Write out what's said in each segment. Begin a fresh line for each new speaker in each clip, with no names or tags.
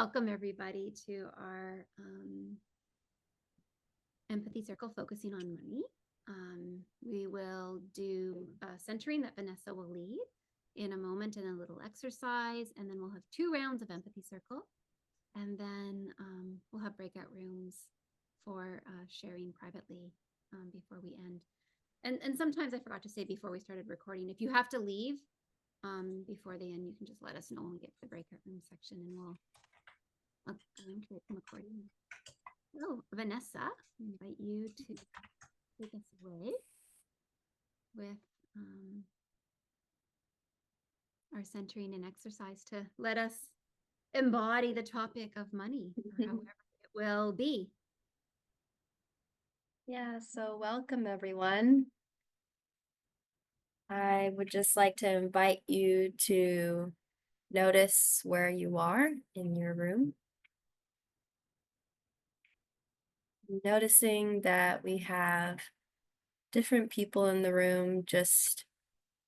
welcome everybody to our empathy circle focusing on money. We will do a centering that Vanessa will lead in a moment and a little exercise, and then we'll have 2 rounds of empathy circle, and then we'll have breakout rooms for sharing privately before we end. And sometimes I forgot to say before we started recording, if you have to leave before the end, you can just let us know when we get to the breakout room section, and I'll create some recording. Oh, Vanessa, I invite you to take us away with our centering and exercise to let us embody the topic of money, or however it will be.
Yeah, so welcome everyone. I would just like to invite you to notice where you are in your room. Noticing that we have different people in the room just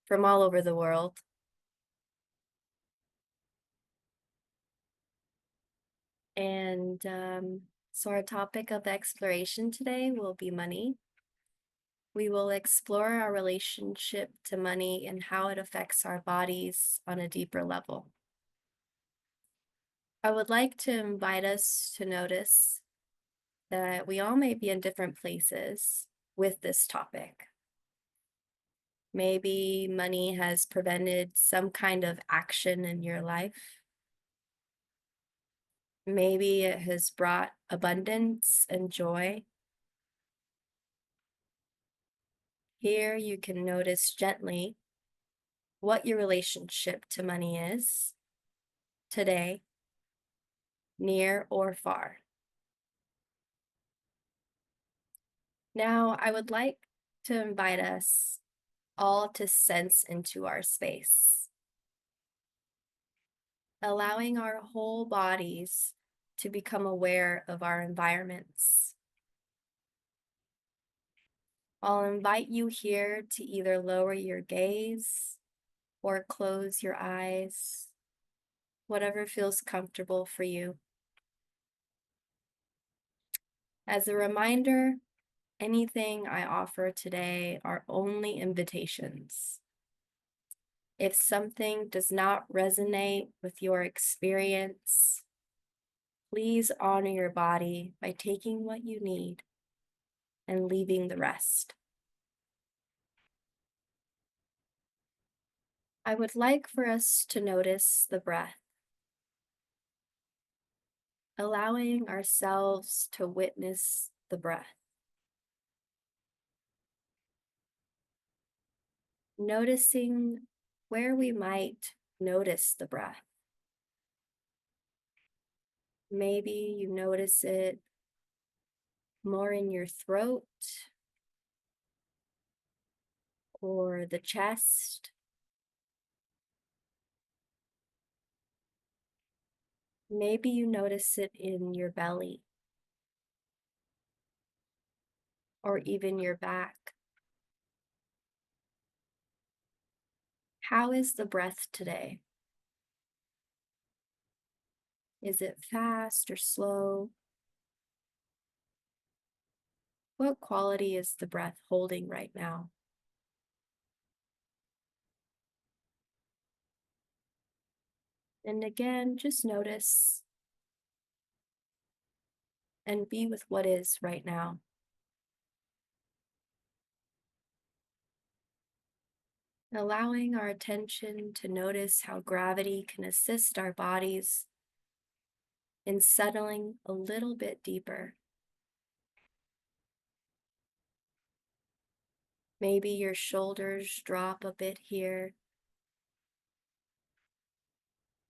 from all over the world. And so our topic of exploration today will be money. We will explore our relationship to money and how it affects our bodies on a deeper level. I would like to invite us to notice that we all may be in different places with this topic. Maybe money has prevented some kind of action in your life. Maybe it has brought abundance and joy. Here you can notice gently what your relationship to money is today, near or far. Now, I would like to invite us all to sense into our space, allowing our whole bodies to become aware of our environments. I'll invite you here to either lower your gaze or close your eyes, whatever feels comfortable for you. As a reminder, anything I offer today are only invitations. If something does not resonate with your experience, please honor your body by taking what you need and leaving the rest. I would like for us to notice the breath, allowing ourselves to witness the breath. Noticing where we might notice the breath. Maybe you notice it more in your throat or the chest. Maybe you notice it in your belly or even your back. How is the breath today? Is it fast or slow? What quality is the breath holding right now? And again, just notice and be with what is right now. Allowing our attention to notice how gravity can assist our bodies in settling a little bit deeper. Maybe your shoulders drop a bit here,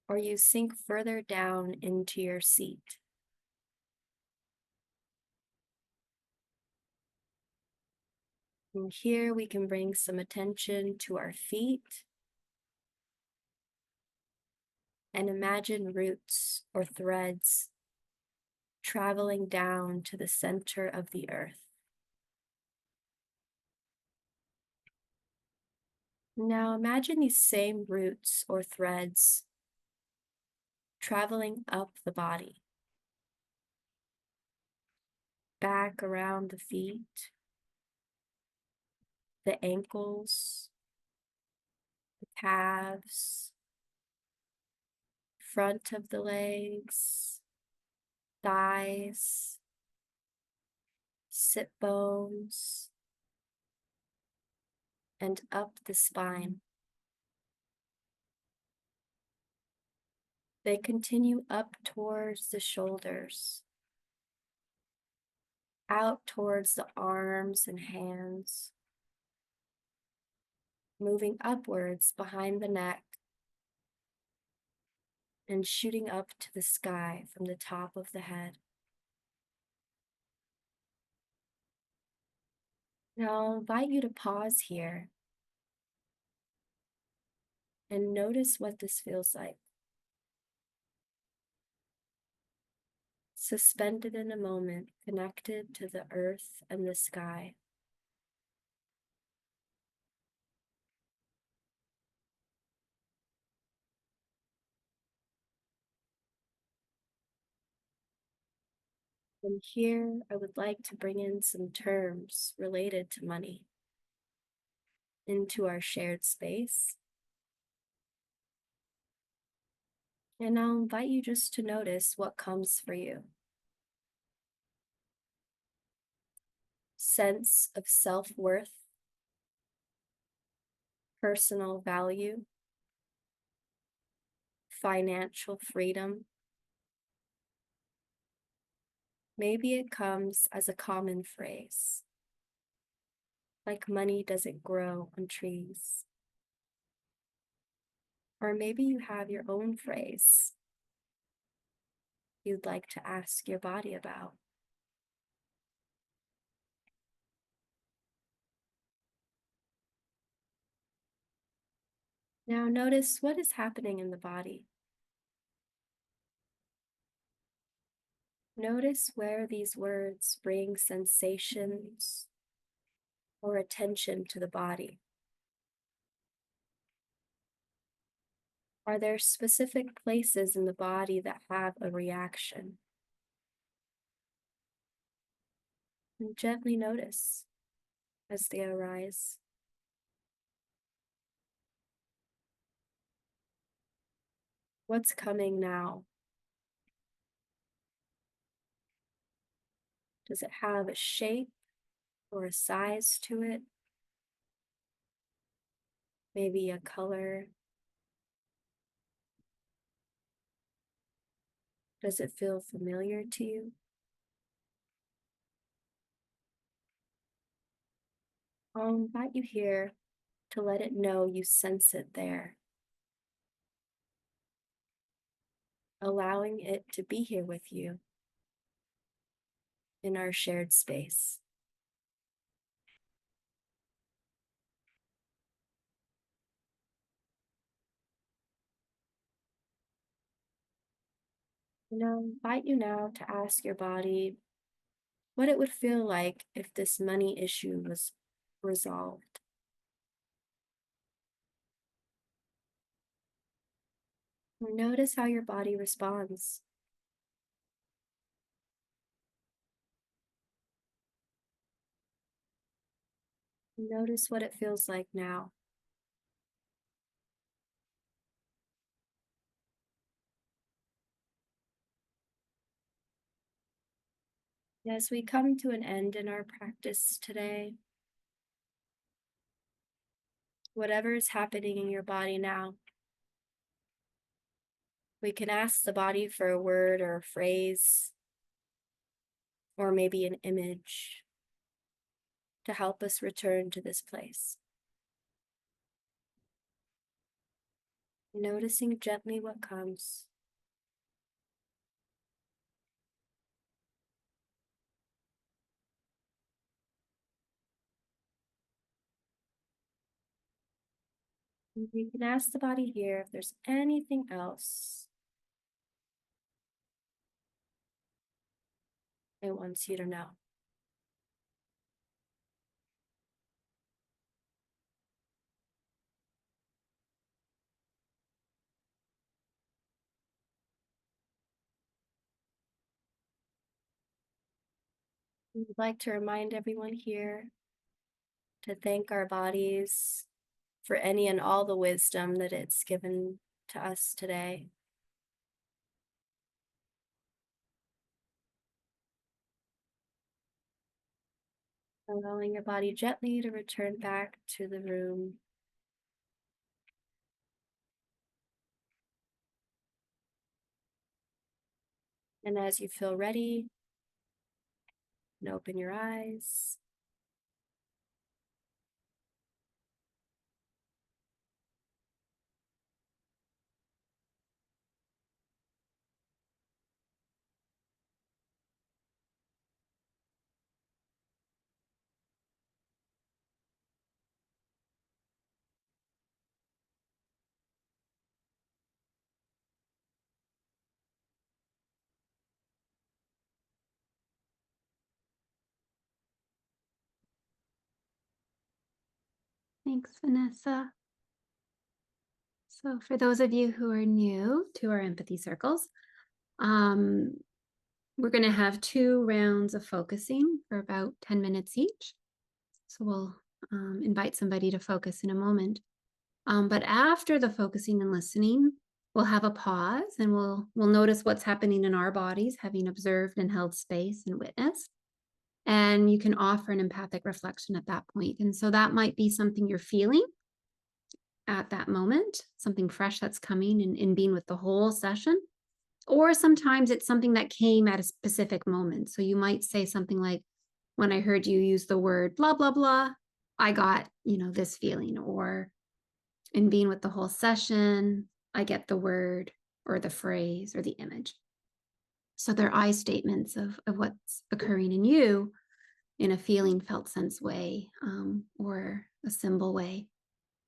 or you sink further down into your seat. And here we can bring some attention to our feet and imagine roots or threads traveling down to the center of the earth. Now imagine these same roots or threads traveling up the body, back around the feet, the ankles, the calves, front of the legs, thighs, sit bones, and up the spine. They continue up towards the shoulders, out towards the arms and hands, moving upwards behind the neck and shooting up to the sky from the top of the head. Now I'll invite you to pause here and notice what this feels like. Suspended in a moment, connected to the earth and the sky. And here I would like to bring in some terms related to money into our shared space. And I'll invite you just to notice what comes for you. Sense of self-worth, personal value, financial freedom. Maybe it comes as a common phrase, like money doesn't grow on trees. Or maybe you have your own phrase you'd like to ask your body about. Now notice what is happening in the body. Notice where these words bring sensations or attention to the body. Are there specific places in the body that have a reaction? And gently notice as they arise. What's coming now? Does it have a shape or a size to it? Maybe a color? Does it feel familiar to you? I'll invite you here to let it know you sense it there, allowing it to be here with you in our shared space. And I'll invite you now to ask your body what it would feel like if this money issue was resolved. Notice how your body responds. Notice what it feels like now. As we come to an end in our practice today, whatever is happening in your body now, we can ask the body for a word or a phrase, or maybe an image to help us return to this place. Noticing gently what comes. And we can ask the body here if there's anything else it wants you to know. We'd like to remind everyone here to thank our bodies for any and all the wisdom that it's given to us today. Allowing your body gently to return back to the room. And as you feel ready, you can open your eyes.
Thanks, Vanessa. So for those of you who are new to our empathy circles, we're going to have 2 rounds of focusing for about 10 minutes each. So we'll invite somebody to focus in a moment. But after the focusing and listening, we'll have a pause and we'll notice what's happening in our bodies, having observed and held space and witnessed. And you can offer an empathic reflection at that point. And so that might be something you're feeling at that moment, something fresh that's coming in being with the whole session. Or sometimes it's something that came at a specific moment. So you might say something like, when I heard you use the word blah, blah, blah, I got, this feeling. Or in being with the whole session, I get the word or the phrase or the image. So they're I statements of what's occurring in you in a feeling, felt, sense way, or a symbol way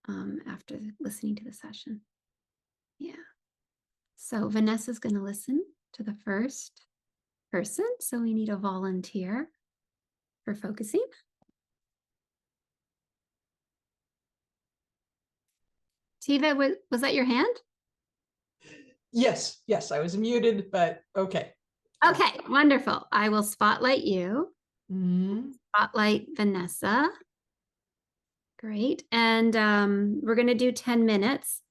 after listening to the session. Yeah. So Vanessa's going to listen to the first person. So we need a volunteer for focusing. Tiva, was that your hand?
Yes, I was muted, but okay.
Okay, wonderful. I will spotlight you. Spotlight Vanessa. Great. And we're going to do 10 minutes.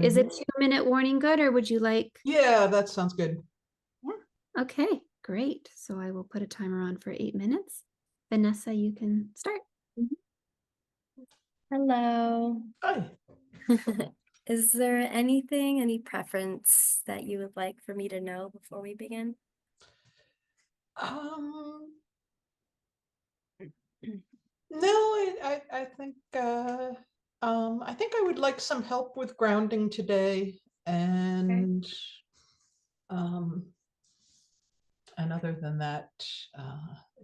Is a 2-minute warning good, or would you like?
Yeah, that sounds good.
Okay, great. So I will put a timer on for 8 minutes. Vanessa, you can start.
Hello.
Hi.
Is there any preference that you would like for me to know before we begin?
No, I think I would like some help with grounding today, and and other than that,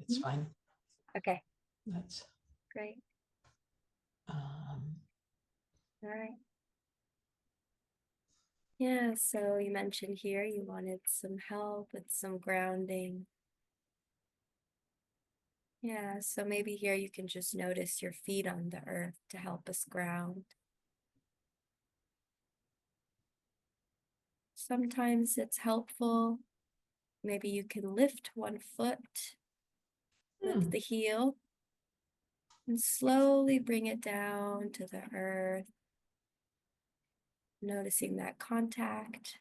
it's fine.
Okay.
That's
Great. All right. Yeah, so you mentioned here you wanted some help with some grounding. Yeah, so maybe here you can just notice your feet on the earth to help us ground. Sometimes it's helpful. Maybe you can lift one foot, lift the heel, and slowly bring it down to the earth. Noticing that contact,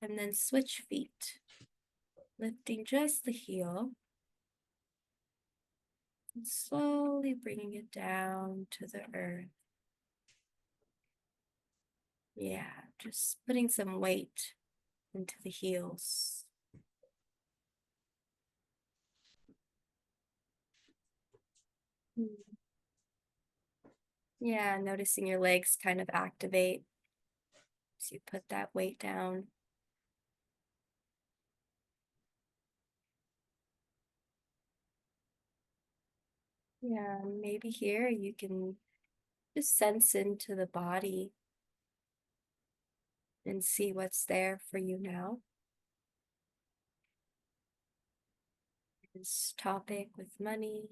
and then switch feet, lifting just the heel, and slowly bringing it down to the earth. Yeah, just putting some weight into the heels. Yeah, noticing your legs kind of activate as you put that weight down. Yeah, maybe here you can just sense into the body and see what's there for you now. This topic with money.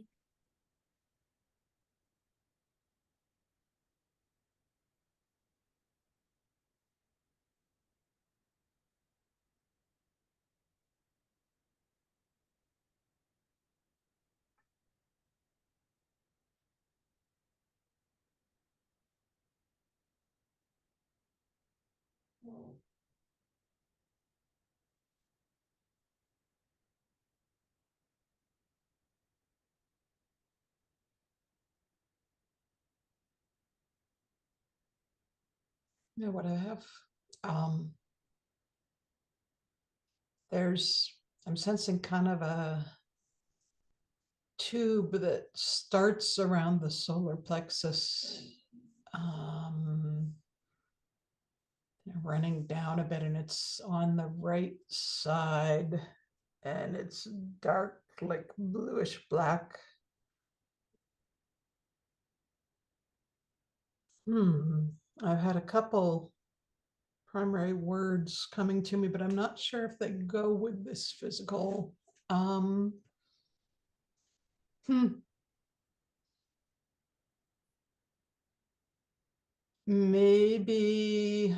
Yeah, what I have. I'm sensing kind of a tube that starts around the solar plexus, running down a bit, and it's on the right side, and it's dark, like bluish black. I've had a couple primary words coming to me, but I'm not sure if they go with this physical. Um, Maybe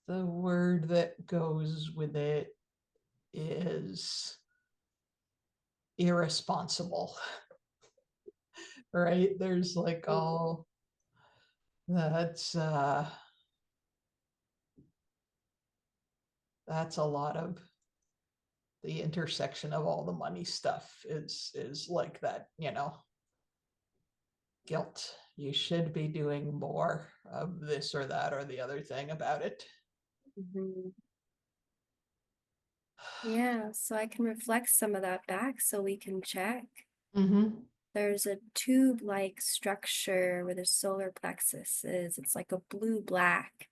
the word that goes with it is irresponsible, right? There's like all that's a lot of the intersection of all the money stuff is like that, guilt. You should be doing more of this or that or the other thing about it.
Mhm. Yeah, so I can reflect some of that back so we can check. There's a tube-like structure where the solar plexus is. It's like a blue-black.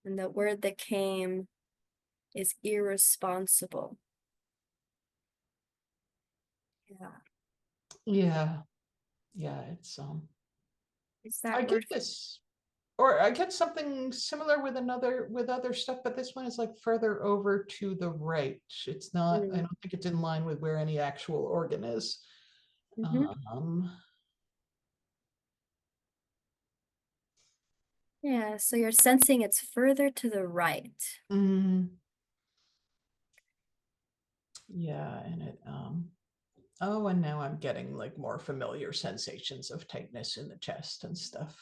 And the word that came is irresponsible.
Yeah. It's
Is
I
that
get
word?
this, or I get something similar with other stuff, but this one is like further over to the right. It's not, I don't think it's in line with where any actual organ is.
Yeah, so you're sensing it's further to the right.
Yeah, and it oh, and now I'm getting like more familiar sensations of tightness in the chest and stuff.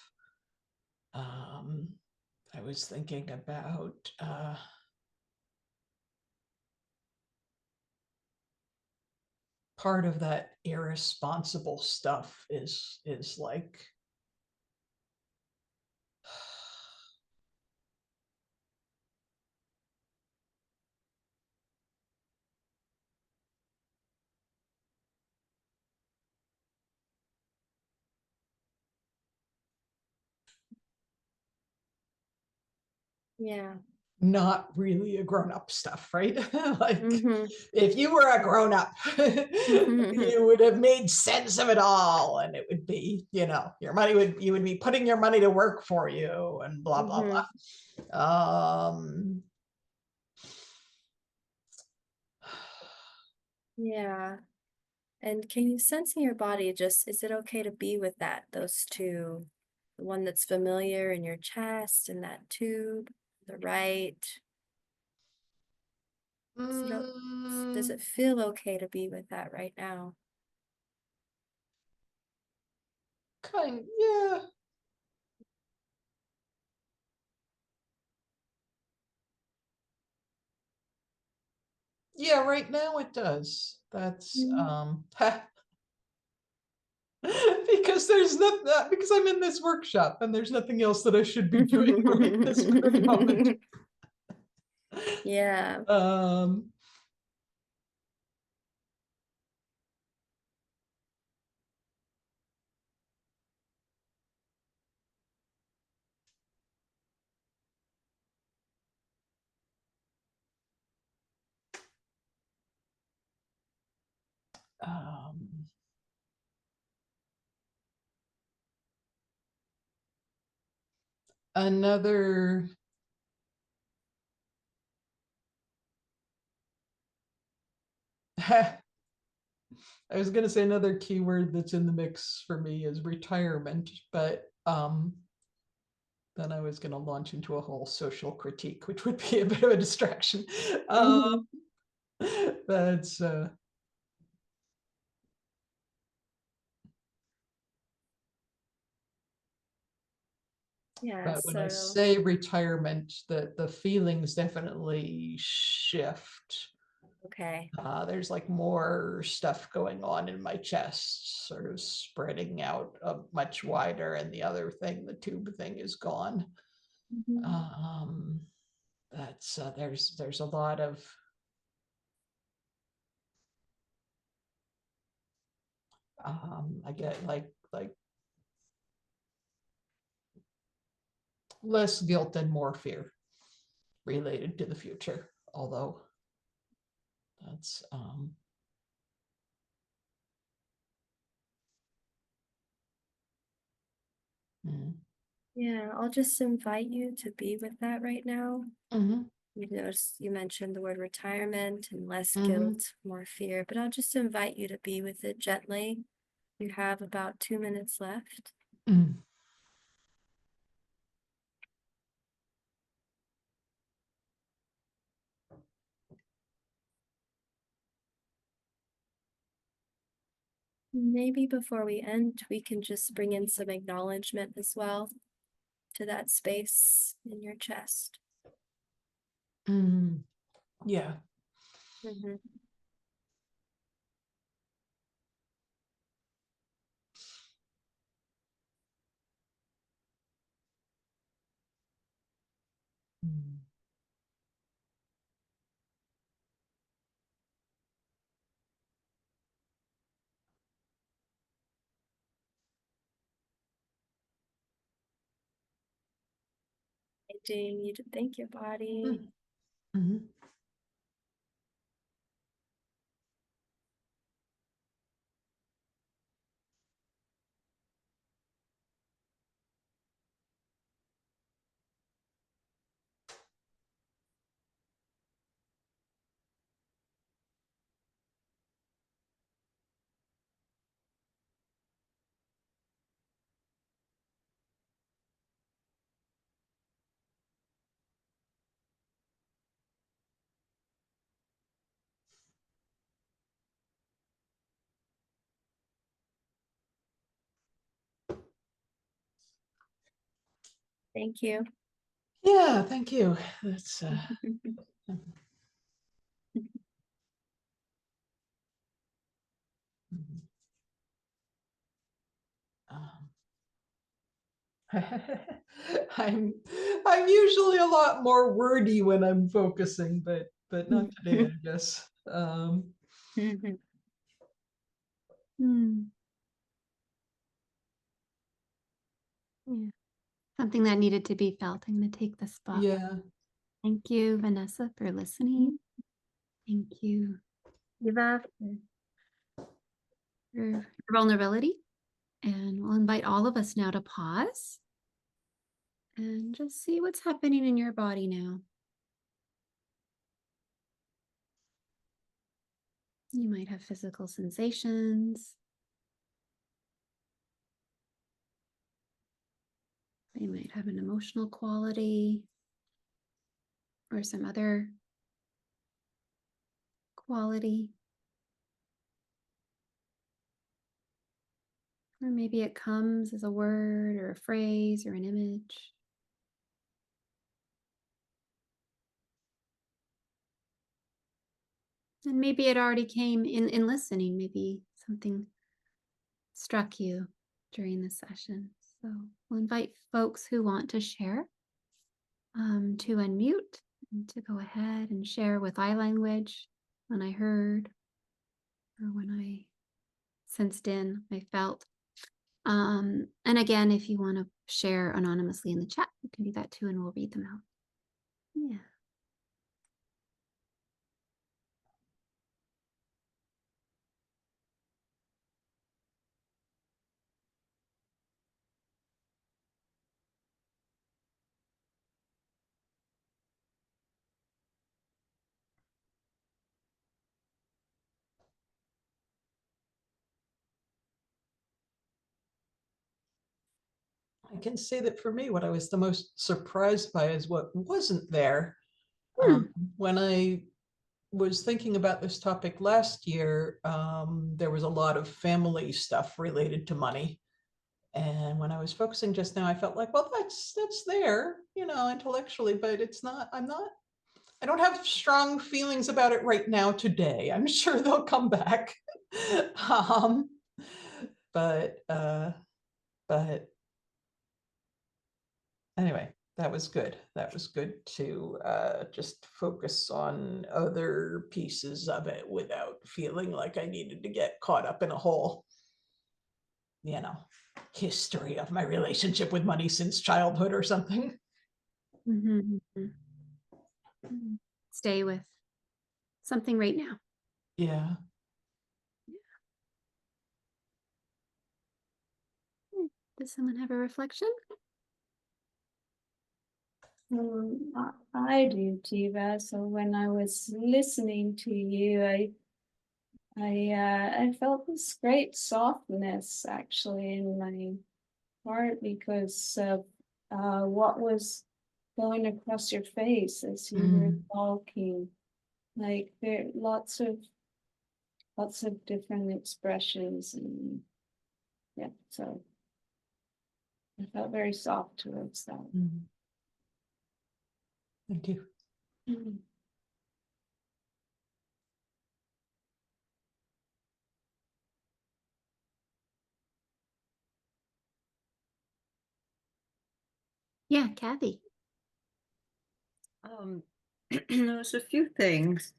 I was thinking about part of that irresponsible stuff is like
Yeah.
not really a grown-up stuff, right? Like if you were a grown-up, you would have made sense of it all, and it would be, your money you would be putting your money to work for you and blah blah blah.
Yeah. And can you sense in your body, just, is it okay to be with that, those two? The one that's familiar in your chest and that tube, the right. Does it feel okay to be with that right now?
Yeah. Yeah, right now it does. That's because there's nothing, because I'm in this workshop and there's nothing else that I should be doing right this current moment.
Yeah.
Another I was going to say another keyword that's in the mix for me is retirement, but then I was going to launch into a whole social critique, which would be a bit of a distraction. That's
Yeah,
but when I
so
say retirement, the feelings definitely shift.
Okay.
There's like more stuff going on in my chest, sort of spreading out much wider, and the other thing, the tube thing, is gone. That's there's a lot of I get like less guilt and more fear related to the future, although that's
Yeah, I'll just invite you to be with that right now. You mentioned the word retirement and less guilt, more fear, but I'll just invite you to be with it gently. You have about 2 minutes left. Maybe before we end, we can just bring in some acknowledgement as well to that space in your chest.
Yeah.
Inviting you to thank your body. Thank you.
Yeah, thank you. That's I'm usually a lot more wordy when I'm focusing, but not today, I guess.
Yeah. Something that needed to be felt. I'm going to take the spot.
Yeah.
Thank you, Vanessa, for listening. Thank you, Eva, for your vulnerability. And we'll invite all of us now to pause and just see what's happening in your body now. You might have physical sensations. They might have an emotional quality or some other quality. Or maybe it comes as a word or a phrase or an image. And maybe it already came in listening. Maybe something struck you during the session. So we'll invite folks who want to share to unmute and to go ahead and share with eye language when I heard or when I sensed in, I felt. And again, if you want to share anonymously in the chat, you can do that too, and we'll read them out. Yeah.
I can say that for me, what I was the most surprised by is what wasn't there. When I was thinking about this topic last year, there was a lot of family stuff related to money. And when I was focusing just now, I felt like, well, that's there, intellectually, but it's not, I'm not I don't have strong feelings about it right now today. I'm sure they'll come back. um, but anyway, that was good. That was good to just focus on other pieces of it without feeling like I needed to get caught up in a whole, you know, history of my relationship with money since childhood or something.
Stay with something right now.
Yeah.
Does someone have a reflection?
I do, Tiva. So when I was listening to you, I felt this great softness actually in my heart because of what was going across your face as you were talking. Like there are lots of different expressions, and yeah, so I felt very soft towards that.
Thank you.
Yeah, Kathy.
There's a few things.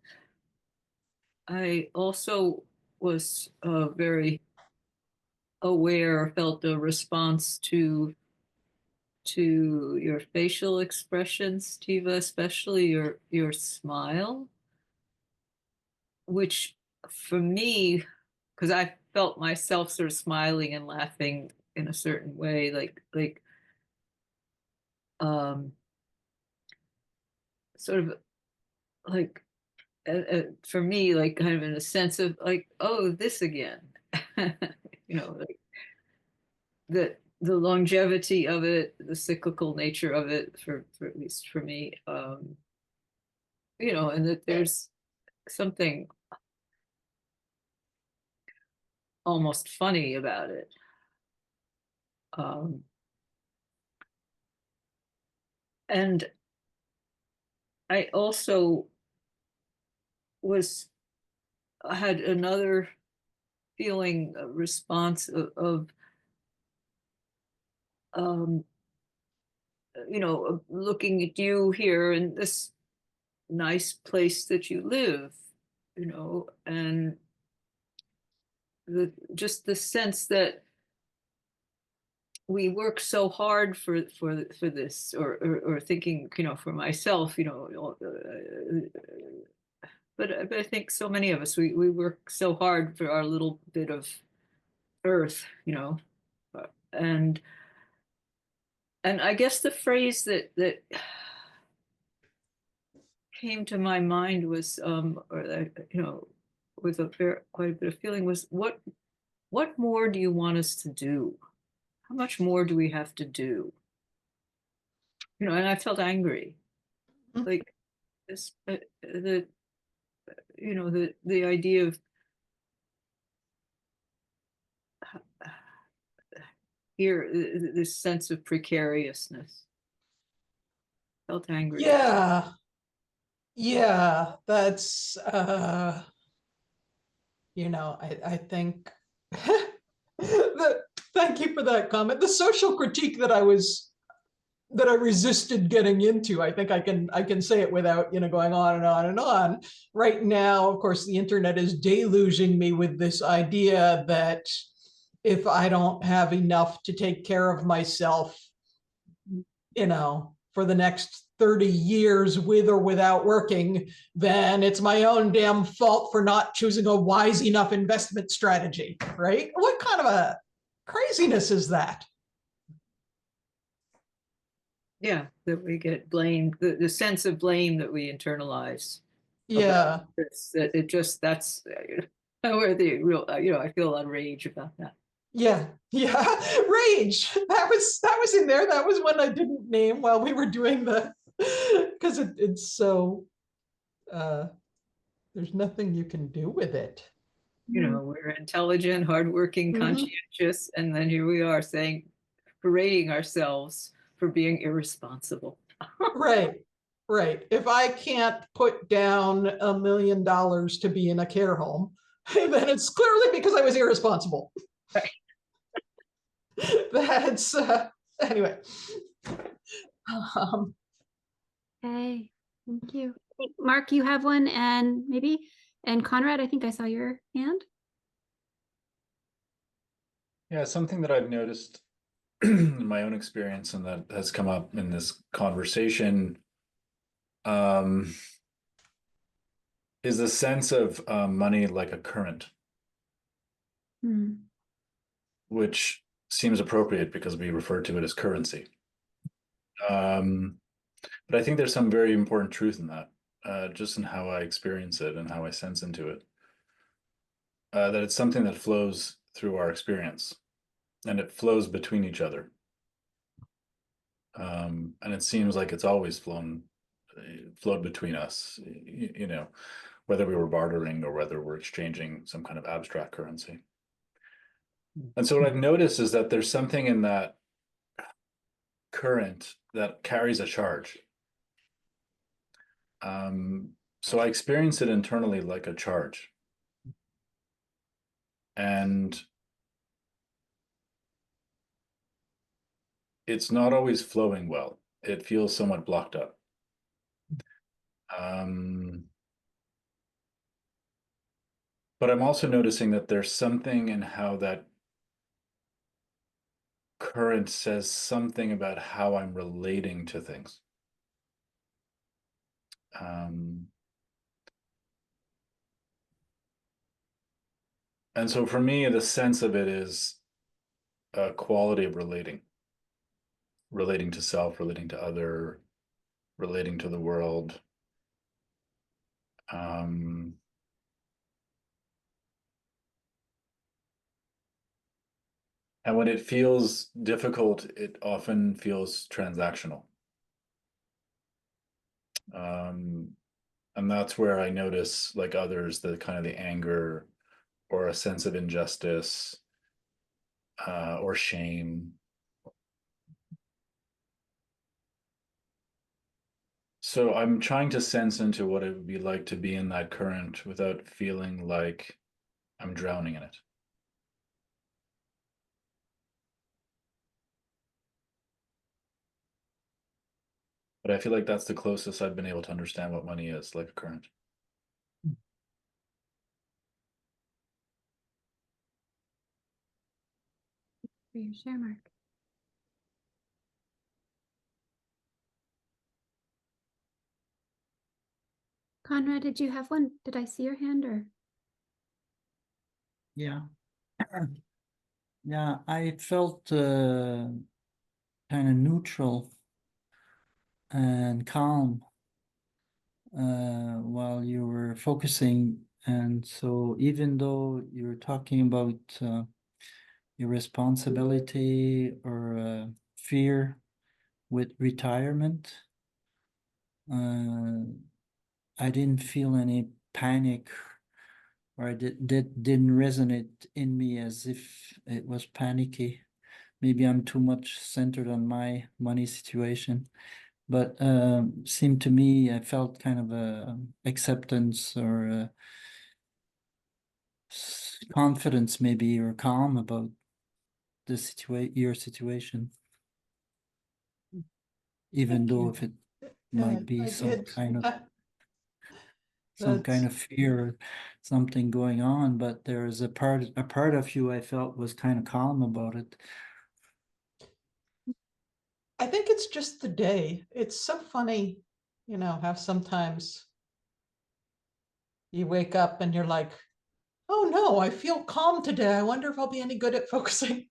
I also was very aware, felt a response to your facial expressions, Tiva, especially your smile, which for me, because I felt myself sort of smiling and laughing in a certain way, like sort of like for me, like kind of in a sense of like, oh, this again, like the longevity of it, the cyclical nature of it, for at least for me, and that there's something almost funny about it. And I also had another feeling, a response of looking at you here in this nice place that you live, and just the sense that we work so hard for this, or thinking, for myself, but I think so many of us, we work so hard for our little bit of earth, and I guess the phrase that came to my mind was, or that, with quite a bit of feeling, was what more do you want us to do? How much more do we have to do? And I felt angry, like this, the idea of here, this sense of precariousness. Felt angry.
Yeah, that's I think thank you for that comment. The social critique that I resisted getting into, I think I can say it without going on and on and on. Right now, of course, the internet is deluging me with this idea that if I don't have enough to take care of myself, for the next 30 years with or without working, then it's my own damn fault for not choosing a wise enough investment strategy, right? What kind of a craziness is that?
Yeah, that we get blamed, the sense of blame that we internalize.
Yeah.
This, that it just, that's where the real, I feel a lot of rage about that.
Yeah, rage. That was in there. That was one I didn't name while we were doing because it's so there's nothing you can do with it.
We're intelligent, hardworking, conscientious, and then here we are parading ourselves for being irresponsible.
Right. right. If I can't put down $1 million to be in a care home, then it's clearly because I was irresponsible.
Right.
That's anyway.
Okay, thank you. I think, Mark, you have one, and Conrad, I think I saw your hand.
Yeah, something that I've noticed in my own experience and that has come up in this conversation is the sense of money like a current, which seems appropriate because we refer to it as currency. But I think there's some very important truth in that, just in how I experience it and how I sense into it. That it's something that flows through our experience and it flows between each other. And it seems like it's always flowed between us, you know, whether we were bartering or whether we're exchanging some kind of abstract currency. And so what I've noticed is that there's something in that current that carries a charge. So I experience it internally like a charge. And it's not always flowing well. It feels somewhat blocked up. But I'm also noticing that there's something in how that current says something about how I'm relating to things. And so for me, the sense of it is a quality of relating to self, relating to other, relating to the world. And when it feels difficult, it often feels transactional. And that's where I notice, like others, the kind of the anger or a sense of injustice or shame. So I'm trying to sense into what it would be like to be in that current without feeling like I'm drowning in it. But I feel like that's the closest I've been able to understand what money is, like a current.
For your share, Mark. Conrad, did you have one? Did I see your hand or?
Yeah. Yeah, I felt kind of neutral and calm while you were focusing. And so even though you're talking about your responsibility or fear with retirement, I didn't feel any panic, or it didn't resonate in me as if it was panicky. Maybe I'm too much centered on my money situation, but seemed to me I felt kind of a acceptance or confidence maybe, or calm about the your situation, even
Thank
though
you.
if it might be
I
some
did.
kind of
That's
fear, something going on, but there is a part of you I felt was kind of calm about it.
I think it's just the day. It's so funny, you know, how sometimes you wake up and you're like, oh no, I feel calm today. I wonder if I'll be any good at focusing.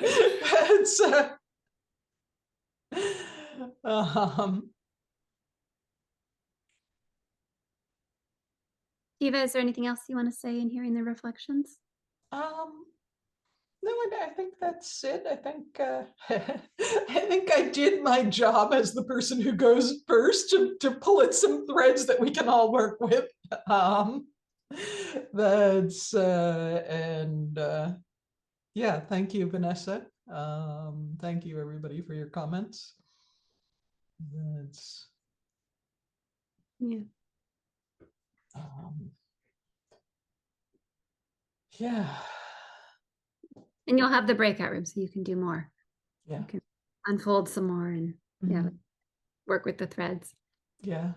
It's
Eva, is there anything else you want to say in hearing the reflections?
No, I think that's it. I think I think I did my job as the person who goes first to pull at some threads that we can all work with. That's and yeah, thank you, Vanessa. Thank you everybody for your comments. That's
Yeah.
um, yeah.
And you'll have the breakout room so you can do more.
Yeah.
You can unfold some more and yeah,
Mhm.
work with the threads.
Yeah.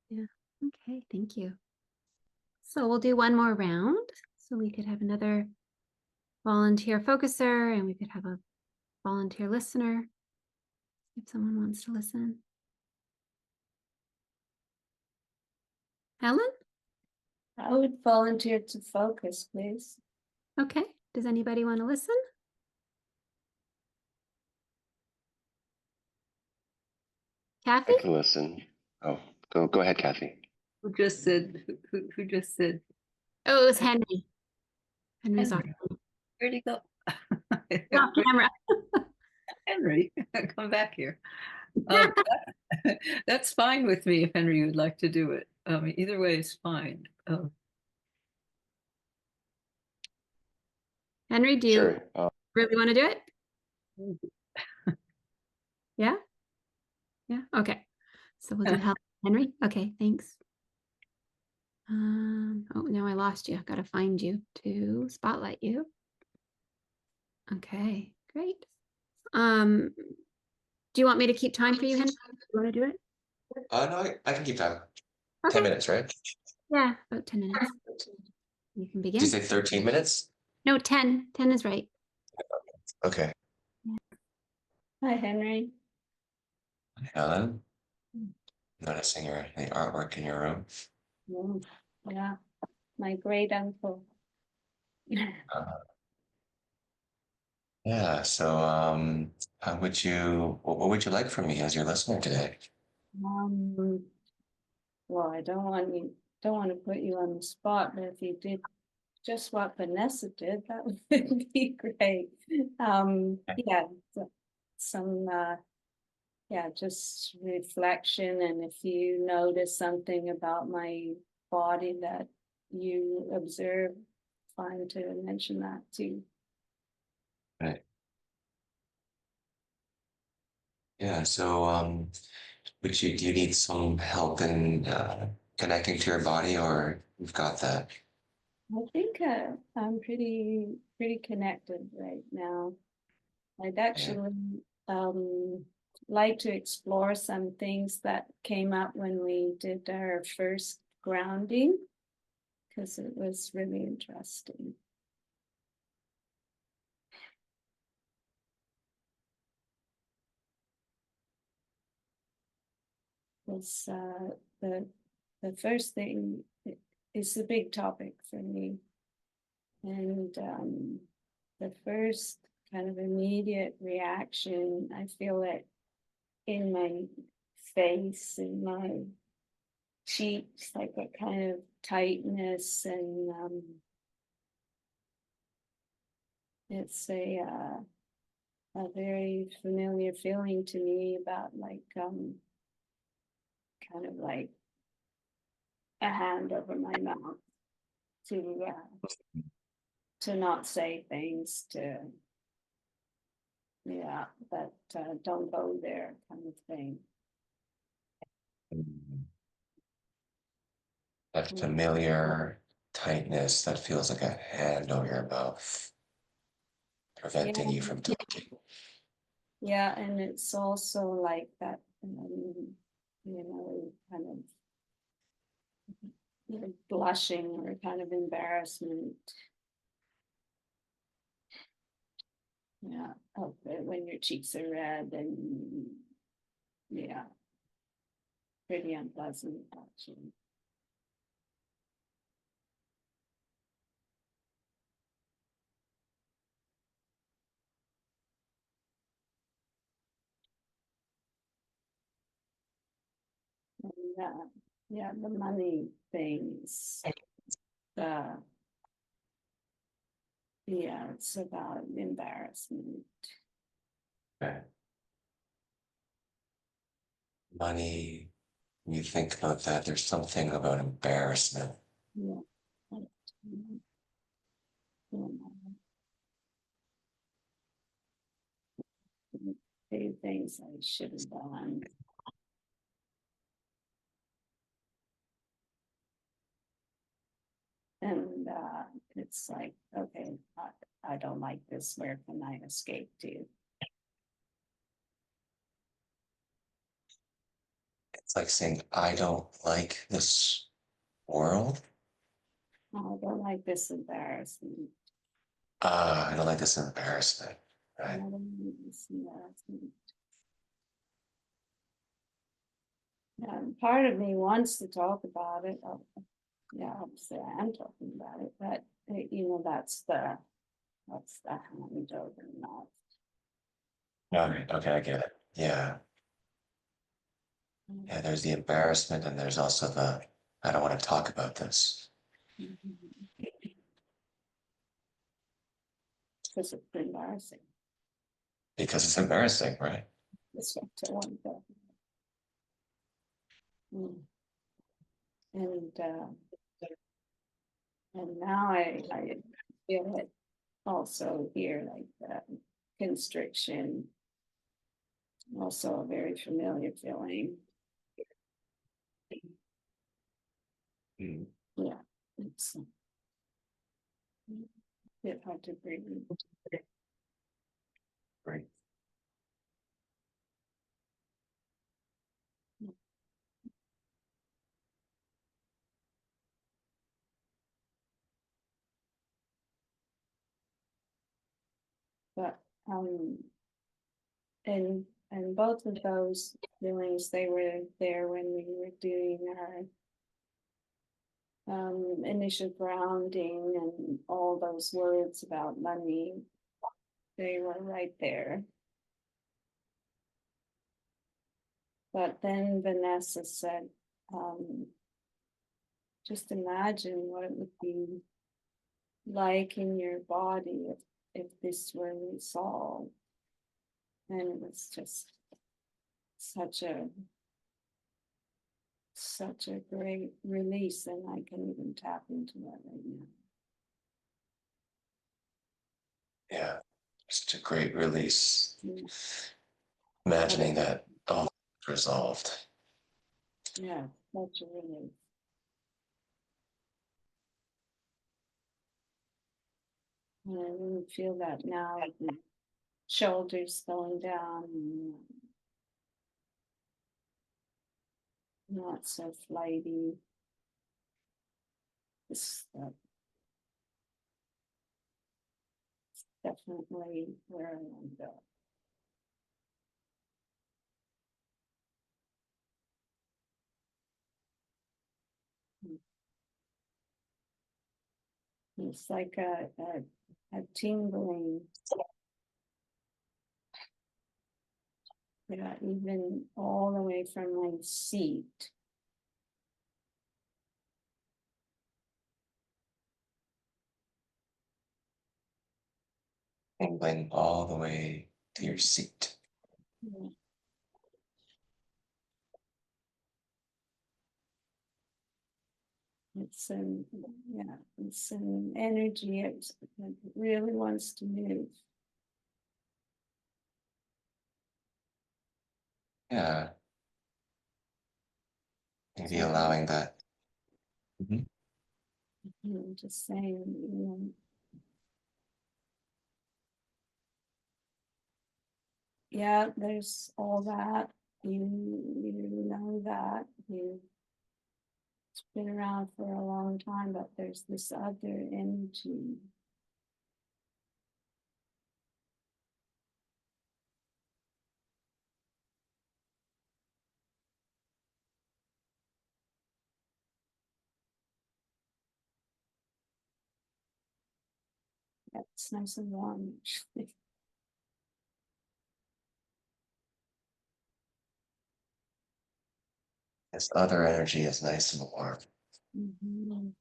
Yeah. Okay, thank you. So we'll do one more round. So we could have another volunteer focuser and we could have a volunteer listener if someone wants to listen. Helen?
I would volunteer to focus, please.
Okay. Does anybody want to listen? Kathy?
I can listen. Oh, go ahead, Kathy.
Who just said, who just said,
Oh, it was Henry. Henry's off,
Henry. Where'd he go?
off camera.
Henry, come back here. Um, that's fine with me if Henry would like to do it. Either way is fine.
Henry, do you
Sure.
really want to do it? Yeah? Yeah, okay. So we'll do Helen. Henry? Okay, thanks. Oh, now I lost you. Got to find you to spotlight you. Okay, great. Do you want me to keep time for you, Henry? You want to do it?
No, I can keep time.
Okay.
10 minutes, right?
Yeah, about 10 minutes. You can
Did you
begin.
say 13 minutes?
No, 10. 10 is right.
Okay.
Hi, Henry.
Helen, noticing the artwork in your room.
Mm, yeah, my great uncle.
Uh, yeah, so what would you like from me as your listener today?
Um, well, I don't want to put you on the spot, but if you did just what Vanessa did, that would be great. Yeah, some yeah, just reflection, and if you notice something about my body that you observe, fine to mention that too.
Right. Yeah, so do you need some help in connecting to your body, or you've got that?
I think I'm pretty connected right now. I'd actually like to explore some things that came up when we did our first grounding, because it was really interesting. Was the first thing is a big topic for me, and the first kind of immediate reaction, I feel it in my face, in my cheeks, like a kind of tightness, and it's a very familiar feeling to me about like kind of like a hand over my mouth to not say things, to yeah, but don't go there kind of thing.
That familiar tightness that feels like a hand over your mouth, preventing you from talking.
Yeah, and it's also like that, kind of blushing or kind of embarrassment. Yeah, when your cheeks are red, and yeah, pretty unpleasant actually. And, yeah, the money things. Yeah, it's about embarrassment.
Okay. Money, when you think about that, there's something about embarrassment.
Yeah. few things I should have done. And it's like, okay, I don't like this. Where can I escape to?
It's like saying, I don't like this world.
I don't like this embarrassment.
I don't like this embarrassment.
I
Right.
don't like this embarrassment. And part of me wants to talk about it. Yeah, obviously I am talking about it, but you know, that's the hand over mouth.
Okay, I get it. Yeah. Yeah, there's the embarrassment and there's also the, I don't want to talk about this.
Because it's embarrassing.
Because it's embarrassing, right?
That's what I want to talk about. And now I feel it also here, like that constriction. Also a very familiar feeling.
Mm.
Yeah, it's a bit hard to breathe.
Right.
But and both of those feelings, they were there when we were doing our initial grounding and all those words about money. They were right there. But then Vanessa said, just imagine what it would be like in your body if this were resolved. And it was just such a great release, and I can even tap into that right now.
Yeah. It's a great release.
Mm.
Imagining that all resolved.
Yeah, such a relief. And I really feel that now, the shoulders going down, and not so flighty. It's definitely where I want to go. It's like a tingling. Yeah, even all the way from my seat.
Tingling all the way to your seat.
Yeah. It's an energy. It really wants to move.
Yeah. Maybe
So,
allowing that. Mhm.
just saying, yeah, there's all that. You know that it's been around for a long time, but there's this other energy. Yeah, it's nice and warm, actually.
This other energy is nice and warm.
Mhm.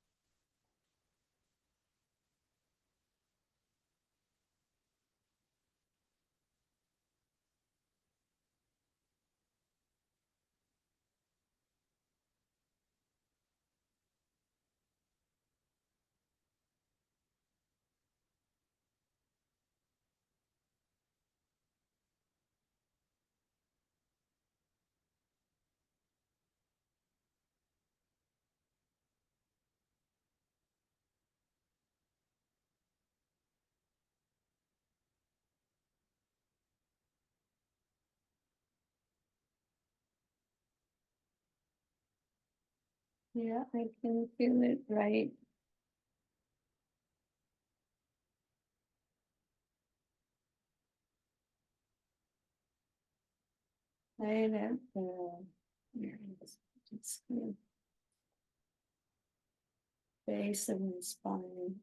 Yeah, I can feel it right. Right at the, where is it? It's the base of the spine.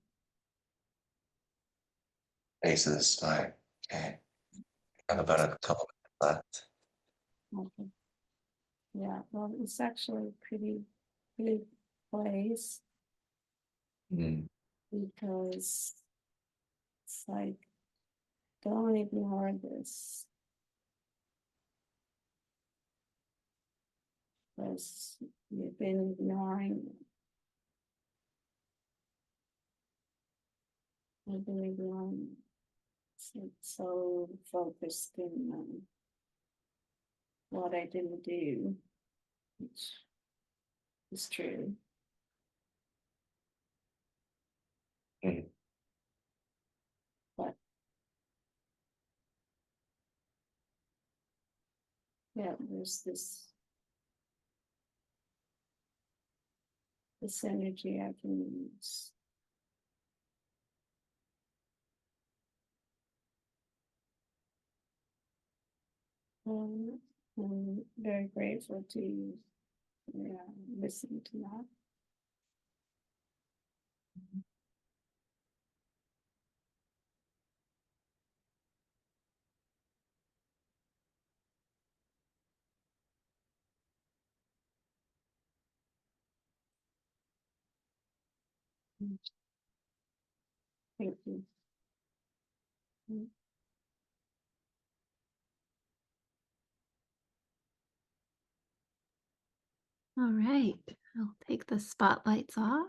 Base of the spine. Okay. Got about a couple minutes left.
Okay. Yeah, well, it's actually a pretty good place
Mm,
because it's like, don't ignore this. Because you've been ignoring it. I've been ignoring it. So focused in what I didn't do, which is true.
mm,
But yeah, there's this energy I can use. I'm very grateful to you. Yeah, listen to that. Thank you.
All right, I'll take the spotlights off.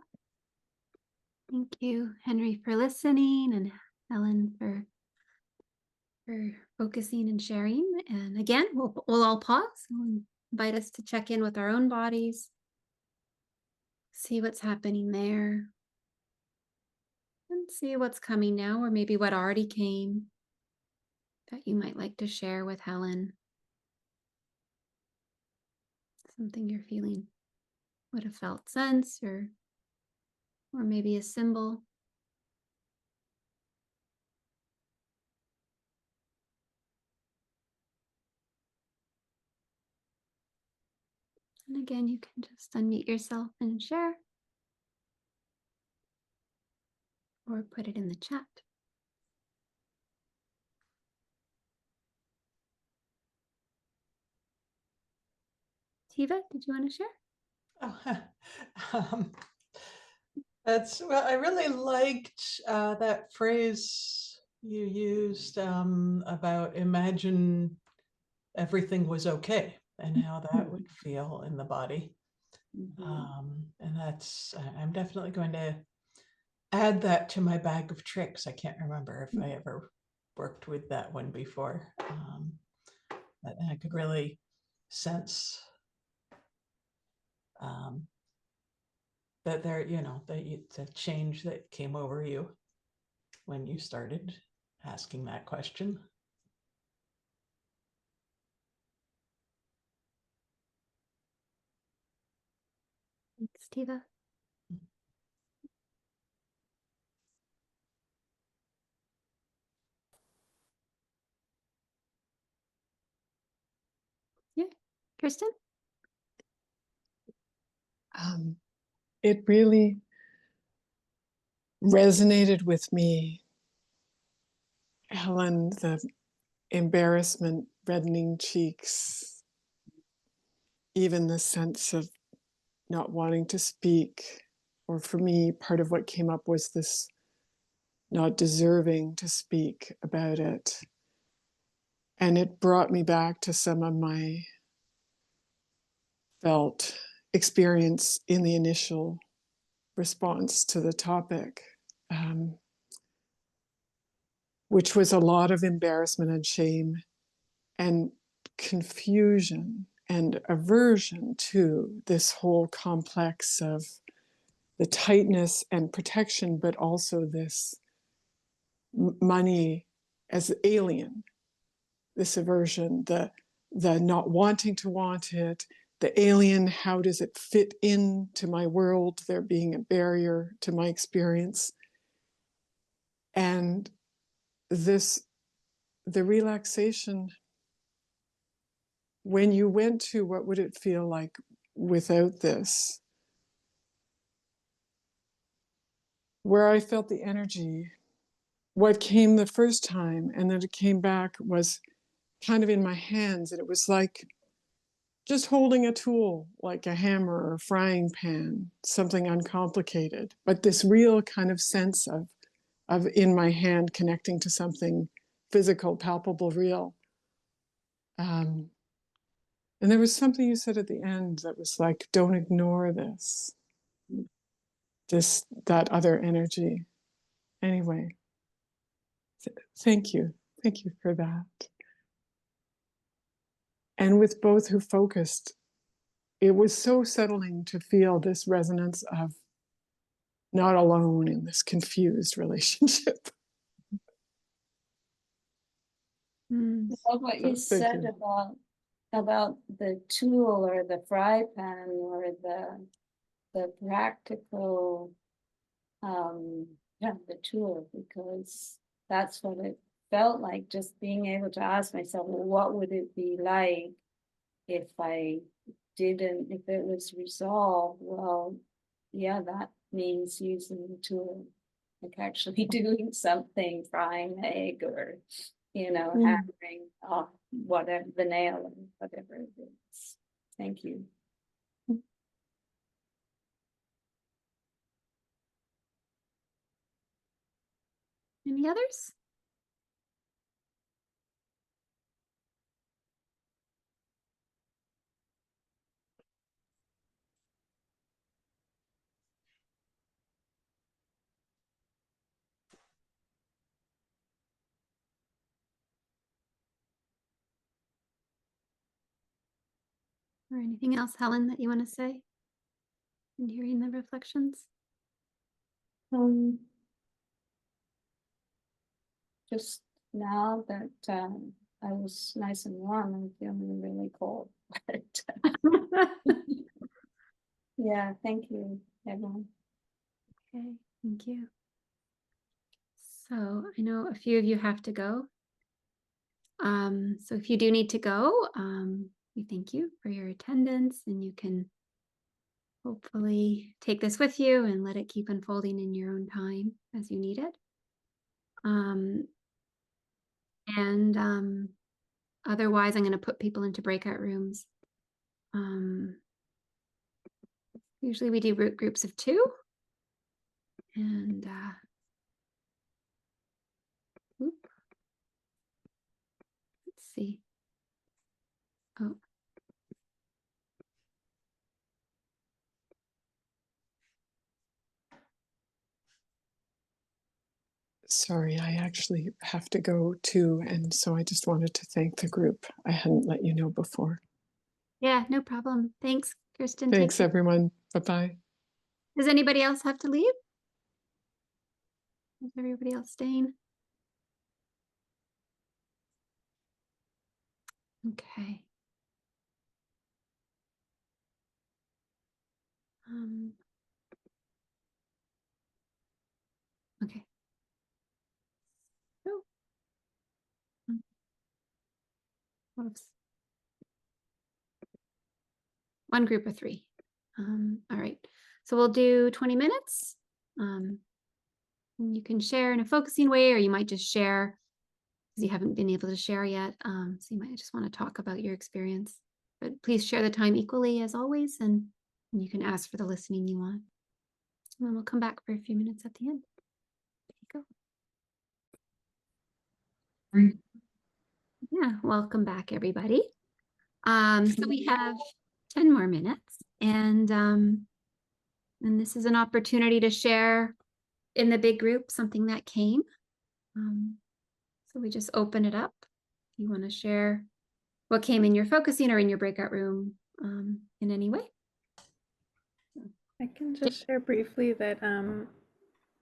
Thank you, Henry, for listening, and Helen for focusing and sharing. And again, we'll all pause and invite us to check in with our own bodies, see what's happening there, and see what's coming now, or maybe what already came that you might like to share with Helen. Something you're feeling would have felt sense, or maybe a symbol. And again, you can just unmute yourself and share, or put it in the chat. Tiva, did you want to share?
um, well, I really liked that phrase you used about imagine everything was okay and how that would feel in the body. And I'm definitely going to add that to my bag of tricks. I can't remember if I ever worked with that one before. But I could really sense that there, the change that came over you when you started asking that question.
Thanks, Tiva. Yeah, Kristen?
It really resonated with me, Helen, the embarrassment, reddening cheeks, even the sense of not wanting to speak. Or for me, part of what came up was this not deserving to speak about it. And it brought me back to some of my felt experience in the initial response to the topic, which was a lot of embarrassment and shame and confusion and aversion to this whole complex of the tightness and protection, but also this money as alien, this aversion, the not wanting to want it, the alien, how does it fit into my world, there being a barrier to my experience. And the relaxation, when you went to what would it feel like without this, where I felt the energy, what came the first time and then it came back was kind of in my hands, and it was like just holding a tool, like a hammer or a frying pan, something uncomplicated, but this real kind of sense of in my hand connecting to something physical, palpable, real. And there was something you said at the end that was like, don't ignore this, that other energy. Anyway, thank you. Thank you for that. And with both who focused, it was so settling to feel this resonance of not alone in this confused relationship.
Mm.
Love what you
Thank
said
you.
about the tool or the fry pan or the practical the tool, because that's what it felt like, just being able to ask myself, well, what would it be like if if it was resolved? Well, yeah, that means using the tool, like actually doing something, frying an egg, or hammering off whatever the nail or whatever it is. Thank you.
Any others? Or anything else, Helen, that you want to say in hearing the reflections?
Just now that I was nice and warm, I'm feeling really cold. But yeah, thank you, everyone.
Okay, thank you. So I know a few of you have to go. So if you do need to go, we thank you for your attendance, and you can hopefully take this with you and let it keep unfolding in your own time as you need it. Otherwise, I'm going to put people into breakout rooms. Usually we do groups of 2. And let's see. Oh.
Sorry, I actually have to go too. And so I just wanted to thank the group. I hadn't let you know before.
Yeah, no problem. Thanks, Kirsten. Take
Thanks,
care.
everyone. Bye-bye.
Does anybody else have to leave? Is everybody else staying? Okay. Okay. Oh. Whoops. One group of 3. All right. So we'll do 20 minutes. And you can share in a focusing way, or you might just share because you haven't been able to share yet. So you might just want to talk about your experience. But please share the time equally as always, and you can ask for the listening you want. And then we'll come back for a few minutes at the end. There you go. Yeah, welcome back, everybody. So we have 10 more minutes, and this is an opportunity to share in the big group something that came. So we just open it up. If you want to share what came in your focusing or in your breakout room in any way.
I can just share briefly that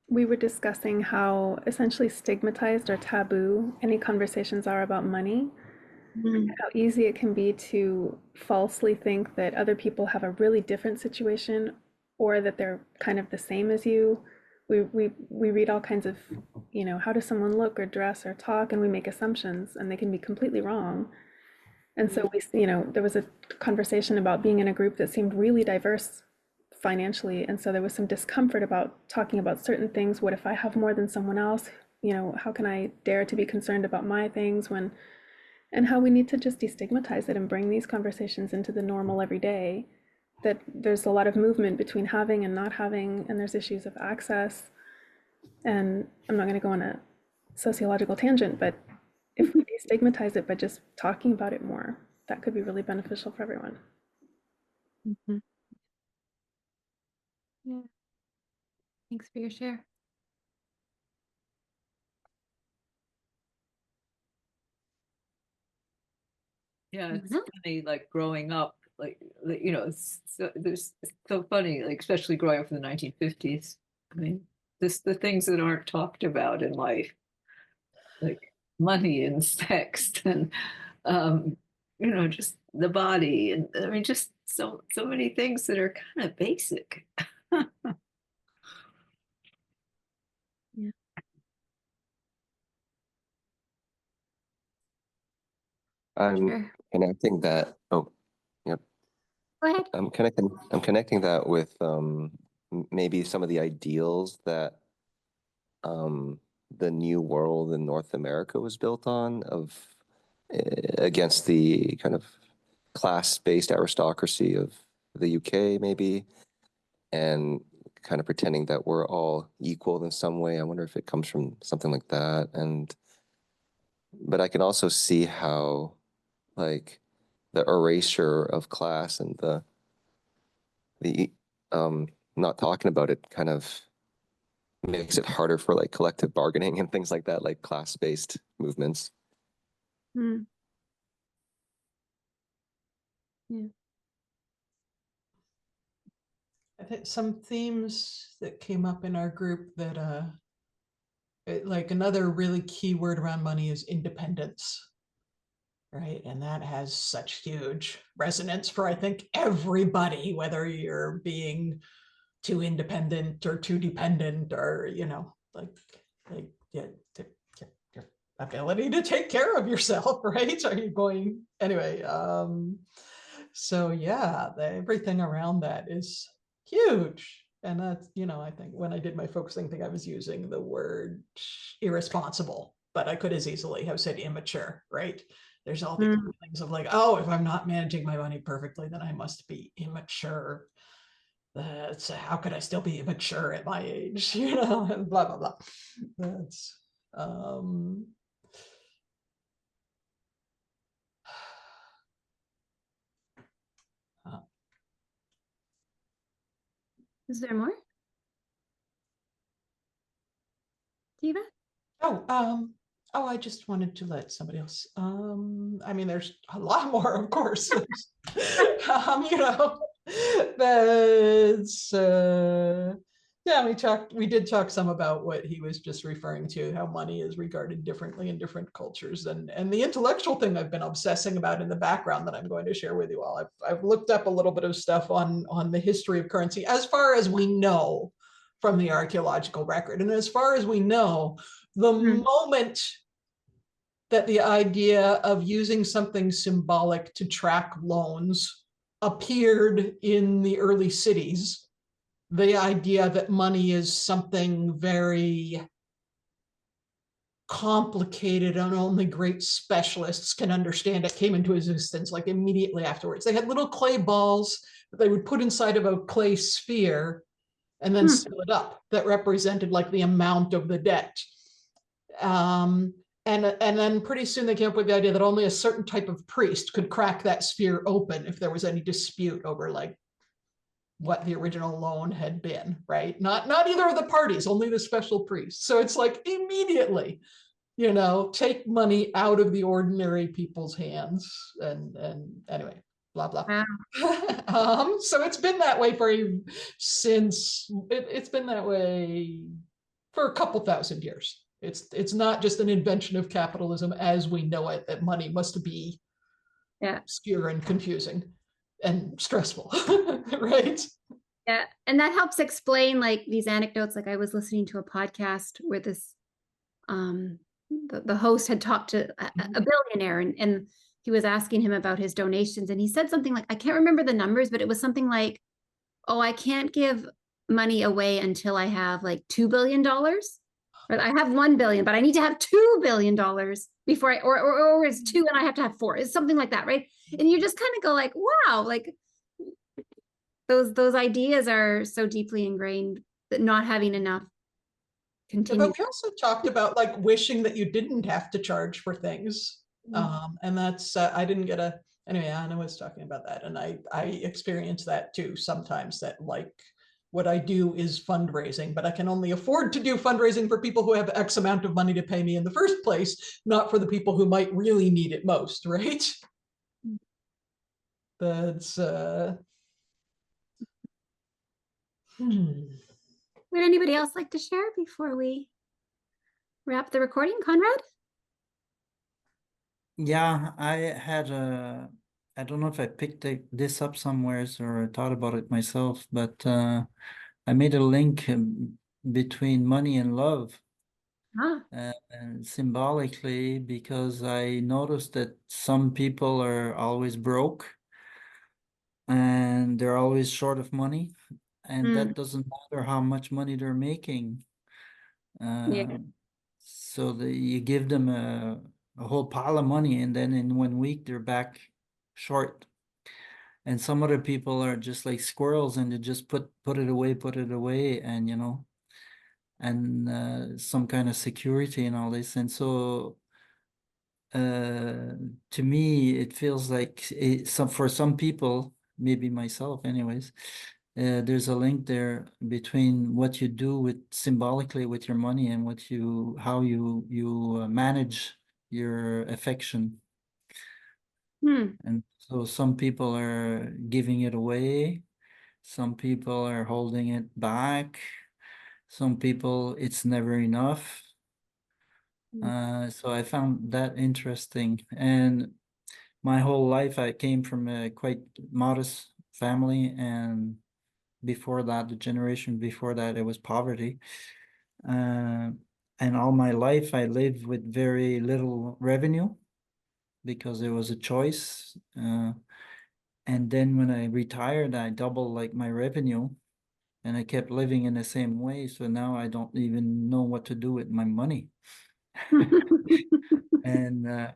we were discussing how essentially stigmatized or taboo any conversations are about money. how easy it can be to falsely think that other people have a really different situation or that they're kind of the same as you. We read all kinds of, how does someone look or dress or talk, and we make assumptions and they can be completely wrong. And so there was a conversation about being in a group that seemed really diverse financially, and so there was some discomfort about talking about certain things. What if I have more than someone else? How can I dare to be concerned about my things and how we need to just destigmatize it and bring these conversations into the normal everyday, that there's a lot of movement between having and not having, and there's issues of access. And I'm not going to go on a sociological tangent, but if we destigmatize it by just talking about it more, that could be really beneficial for everyone.
Yeah. Thanks for your share.
Yeah, it's
Mhm.
funny, like growing up, it's so funny, like especially growing up in the 1950s. I mean, the things that aren't talked about in life, like money and sex and just the body, and I mean just so many things that are kind of basic.
I'm
Sure.
connecting that. Oh, yep.
Go ahead.
I'm connecting that with maybe some of the ideals that the new world in North America was built on, of against the kind of class-based aristocracy of the UK, maybe, and kind of pretending that we're all equal in some way. I wonder if it comes from something like that. But I can also see how, like, the erasure of class and the not talking about it kind of makes it harder for like collective bargaining and things like that, like class-based movements.
Yeah.
I think some themes that came up in our group that like another really key word around money is independence, right? And that has such huge resonance for, I think, everybody, whether you're being too independent or too dependent, or your ability to take care of yourself, right? Are you going anyway? So yeah, everything around that is huge. And that's, I think when I did my focusing thing, I was using the word irresponsible, but I could as easily have said immature, right? There's all these things of like, oh, if I'm not managing my money perfectly, then I must be immature. That's how could I still be immature at my age, and blah blah blah. That's
Is there more? Diva?
I just wanted to let somebody else. I mean, there's a lot more, of course. That's yeah, we did talk some about what he was just referring to, how money is regarded differently in different cultures, and the intellectual thing I've been obsessing about in the background that I'm going to share with you all. I've looked up a little bit of stuff on the history of currency as far as we know from the archaeological record, and as far as we know, the moment that the idea of using something symbolic to track loans appeared in the early cities, the idea that money is something very complicated and only great specialists can understand it came into existence like immediately afterwards. They had little clay balls that they would put inside of a clay sphere and then seal it up that represented like the amount of the debt. And then pretty soon they came up with the idea that only a certain type of priest could crack that sphere open if there was any dispute over like what the original loan had been, right? Not either of the parties, only the special priest. So it's like immediately, take money out of the ordinary people's hands, and anyway, blah blah. Wow. So it's been that way it's been that way for a couple thousand years. It's not just an invention of capitalism as we know it, that money must be
Yeah.
obscure and confusing and stressful, right?
Yeah, and that helps explain like these anecdotes. Like I was listening to a podcast where this the host had talked to a billionaire, and he was asking him about his donations, and he said something like, I can't remember the numbers, but it was something like, oh, I can't give money away until I have like $2 billion. Or I have 1 billion, but I need to have $2 billion before or it's 2 and I have to have 4. It's something like that, right? And you just kind of go like, wow, like those ideas are so deeply ingrained that not having enough
Yeah,
continue.
but we also talked about like wishing that you didn't have to charge for things. And that's I didn't get a anyway, Anna was talking about that, and I experience that too sometimes, that like what I do is fundraising, but I can only afford to do fundraising for people who have X amount of money to pay me in the first place, not for the people who might really need it most, right? That's
Would anybody else like to share before we wrap the recording? Conrad?
Yeah, I don't know if I picked this up somewheres or thought about it myself, but I made a link between money and love. And symbolically, because I noticed that some people are always broke and they're always short of money, and that doesn't matter how much money they're making.
Yeah.
So you give them a whole pile of money, and then in 1 week they're back short. And some other people are just like squirrels, and they just put it away, and and some kind of security and all this. And so to me, it feels like for some people, maybe myself anyways, there's a link there between what you do with symbolically with your money and how you manage your affection. And so some people are giving it away, some people are holding it back, some people it's never enough. So I found that interesting. And my whole life I came from a quite modest family, and before that, the generation before that, it was poverty. And all my life I lived with very little revenue because it was a choice. And then when I retired, I doubled like my revenue, and I kept living in the same way. So now I don't even know what to do with my money. And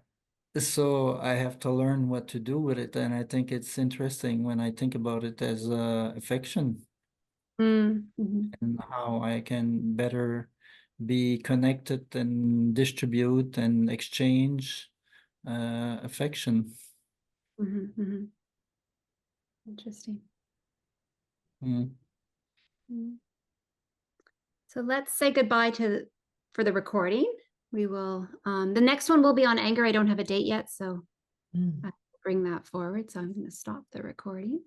so I have to learn what to do with it. And I think it's interesting when I think about it as affection and how I can better be connected and distribute and exchange affection.
Interesting.
Mm.
So let's say goodbye for the recording. We will, the next one will be on anger. I don't have a date yet, so I will bring that forward. So I'm going to stop the recording.